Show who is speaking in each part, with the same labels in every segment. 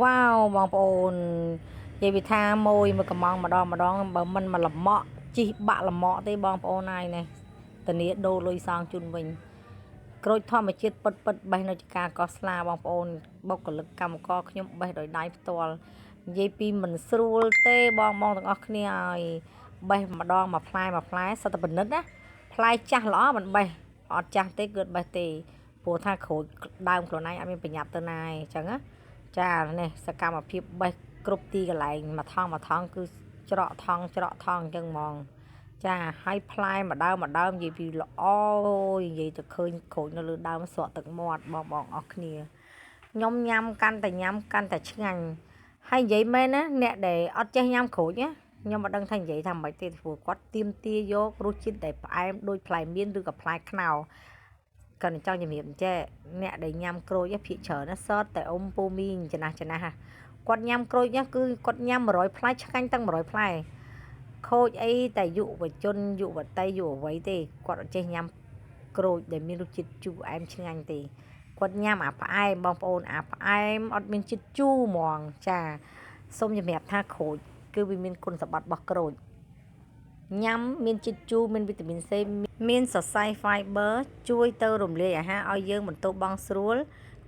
Speaker 1: Wow, bongប្អូននិយាយពីថាមួយកំងម្ដងបើមិនមកលម៉ក់ជីបាក់លម៉ក់ទេបងប្អូនហើយនេះធានាដូរលុយសងជូនវិញក្រូចធម្មជាតិពិតបេះនៅចការកោះស្លាបងប្អូនបុគ្គលិកកម្មករខ្ញុំបេះដោយដៃផ្ទាល់និយាយពីមិនស្រួលទេបងទាំងអស់គ្នាហើយបេះម្ដងមួយផ្លែសិតតែពិនិត្យណាផ្លែចាស់ល្អមិនបេះអត់ចាស់ទេគឺបេះទេព្រោះថាក្រូចដើមខ្លួនឯងអត់មានប្រញាប់ទៅណាឯងអញ្ចឹងណាចានេះសកម្មភាពបេះគ្រប់ទីកន្លែងមួយថងគឺច្រកថងអញ្ចឹងហ្មងចាហើយផ្លែម្ដើមនិយាយពីល្អនិយាយទៅឃើញក្រូចនៅលើដើមស្រក់ទឹកមាត់បងអស់គ្នាខ្ញុំញ៉ាំកាន់តែឆ្ងាញ់ហើយនិយាយមែនណាអ្នកដែលអត់ចេះញ៉ាំក្រូចណាខ្ញុំមិនដឹងថានិយាយថាម៉េចទេព្រោះគាត់ទៀមទាយករសជាតិដែលផ្អែមដូចផ្លែមៀនឬក៏ផ្លែខ្នុរគាត់ចង់ជំរាបចេះអ្នកដែលញ៉ាំក្រូចភាគច្រើនណាសតតែអ៊ំពូមីងចំណាស់គាត់ញ៉ាំក្រូចគឺគាត់ញ៉ាំ100ផ្លែឆ្ងាញ់ទាំង100ផ្លែខូចអីតែយុវជនយុវតីយុវវ័យទេគាត់អត់ចេះញ៉ាំក្រូចដែលមានរសជាតិជូរអែមឆ្ងាញ់ទេគាត់ញ៉ាំអាផ្អែមបងប្អូនអាផ្អែមអត់មានជាតិជូរហ្មងចាសូមជំរាបថាក្រូចគឺវាមានគុណសម្បត្តិរបស់ក្រូចញ៉ាំមានជាតិជូរមានវីតាមីន C មានសរសៃ fiber ជួយទៅរំលាយអាហារឲ្យយើងបន្ទោបង់ស្រួល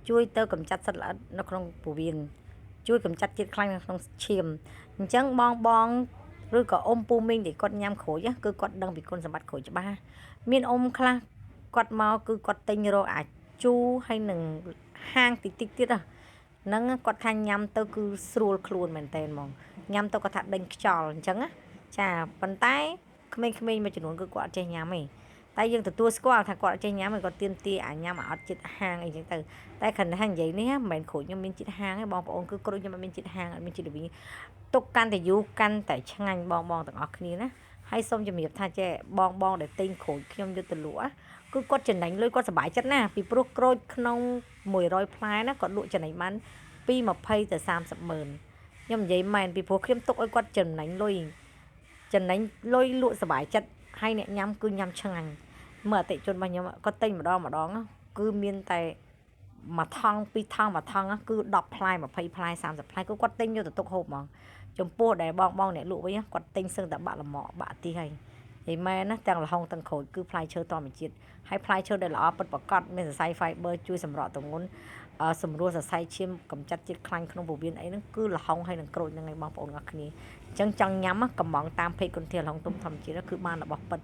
Speaker 1: ជួយទៅកម្ចាត់សត្វល្អិតនៅក្នុងពោះវៀនជួយកម្ចាត់ជាតិខ្លាញ់នៅក្នុងឈាមអញ្ចឹងបងឬក៏អ៊ំពូមីងដែលគាត់ញ៉ាំក្រូចគឺគាត់ដឹងពីគុណសម្បត្តិក្រូចច្បាស់មានអ៊ំខ្លះគាត់មកគឺគាត់ទិញរកអាចជូរហើយនឹងហាងតិចទៀតហ្នឹងគាត់ខាញ់ញ៉ាំទៅគឺស្រួលខ្លួនមែនតើហ្មងញ៉ាំទៅគាត់ថាដេញខ្យល់អញ្ចឹងណាចាប៉ុន្តែក្មេងៗមួយចំនួនគឺគាត់អត់ចេះញ៉ាំទេតែយើងទទួលស្គាល់ថាគាត់អត់ចេះញ៉ាំហើយគាត់ទៀមទាអាញ៉ាំអត់ចិត្តហាងអីចឹងទៅតែខណៈនិយាយនេះមិនមែនក្រូចខ្ញុំមានចិត្តហាងទេបងប្អូនគឺក្រូចខ្ញុំអត់មានចិត្តហាងអត់មានចិត្តល្វីទុកកាន់តែយូរកាន់តែឆ្ងាញ់បងទាំងអស់គ្នាណាហើយសូមជំរាបថាចេះបងដែលទិញក្រូចខ្ញុំយកទៅលក់គឺគាត់ចំណេញលុយគាត់សប្បាយចិត្តណាពីព្រោះក្រូចក្នុង100ផ្លែណាគាត់លក់ចំណេញបានពី20ទៅ30ម៉ឺនខ្ញុំនិយាយមែនពីព្រោះខ្ញុំទុកឲ្យគាត់ចំណេញលុយលក់សប្បាយចិត្តហើយអ្នកញ៉ាំគឺញ៉ាំឆ្ងាញ់មើលអតិជនរបស់ខ្ញុំគាត់ទិញម្ដងគឺមានតែមួយថងពីរថងមួយថងគឺ10ផ្លែ20ផ្លែ30ផ្លែគឺគាត់ទិញយកទៅទុកហូបហ្មងចំពោះដែលបងអ្នកលក់វិញគាត់ទិញសឹងតែបាក់លម៉កបាក់ទីហើយនិយាយមែនណាទាំងល្ហុងទាំងក្រូចគឺផ្លែឈើធម្មជាតិហើយផ្លែឈើដែលល្អពិតប្រាកដមានសរសៃ fiber ជួយសម្រកទម្ងន់សម្រួលសរសៃឈាមកម្ចាត់ជាតិខ្លាញ់ក្នុងពោះវៀនអីហ្នឹងគឺល្ហុងហើយនឹងក្រូចហ្នឹងឯងបងប្អូនអរគ្នាអញ្ចឹងចង់ញ៉ាំកំងតាមពេកគុនធាល្ហុងទុំធម្មជាតិគឺបានរបស់ពិត